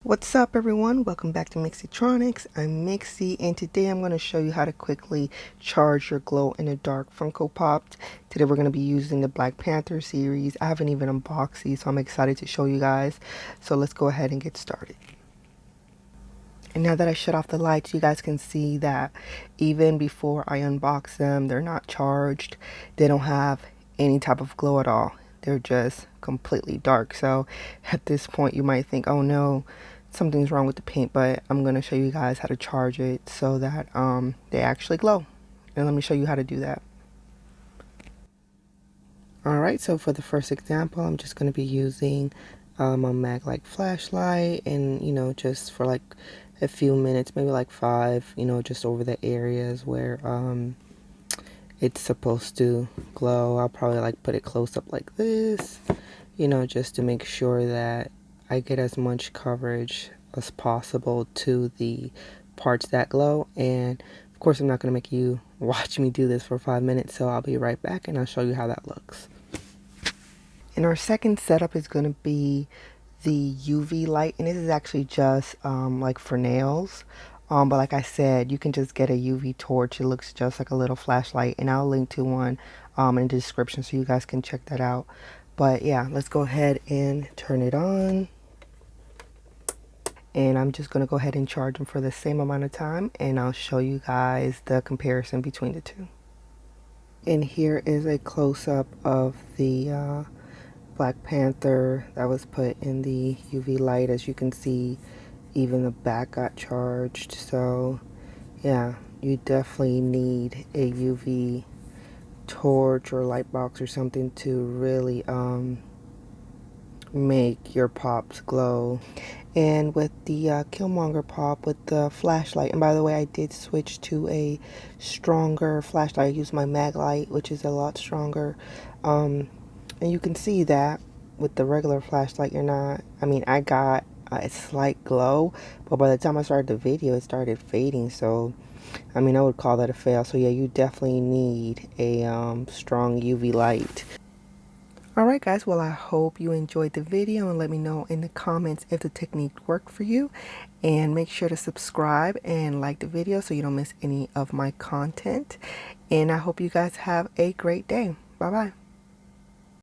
What's up everyone? Welcome back to Mixietronics. I'm Mixie and today I'm going to show you how to quickly charge your glow in the dark Funko Pops. Today we're going to be using the Black Panther series. I haven't even unboxed these, so I'm excited to show you guys. So let's go ahead and get started. And now that I shut off the lights, you guys can see that even before I unbox them, they're not charged. They don't have any type of glow at all. They're just completely dark. So at this point you might think, oh no, something's wrong with the paint, but I'm going to show you guys how to charge it so that they actually glow. And let me show you how to do that. Alright, so for the first example, I'm just going to be using a mag-light flashlight, and just for like a few minutes, maybe like 5, just over the areas where it's supposed to glow. I'll probably like put it close up like this, just to make sure that I get as much coverage as possible to the parts that glow. And of course I'm not going to make you watch me do this for 5 minutes, so I'll be right back and I'll show you how that looks. And our second setup is going to be the UV light, and this is actually just like for nails. But like I said, you can just get a UV torch. It looks just like a little flashlight, and I'll link to one in the description so you guys can check that out. But yeah, let's go ahead and turn it on. And I'm just going to go ahead and charge them for the same amount of time, and I'll show you guys the comparison between the two. And here is a close-up of the Black Panther that was put in the UV light. As you can see, even the back got charged. So yeah, you definitely need a UV torch or light box or something to really make your pops glow. And with the Killmonger pop with the flashlight, and by the way, I did switch to a stronger flashlight. I used my mag light, which is a lot stronger. And you can see that with the regular flashlight, I got a slight glow, but by the time I started the video, it started fading. So, I would call that a fail. So yeah, you definitely need a strong UV light. Alright guys, well I hope you enjoyed the video, and let me know in the comments if the technique worked for you. And make sure to subscribe and like the video so you don't miss any of my content. And I hope you guys have a great day. Bye bye.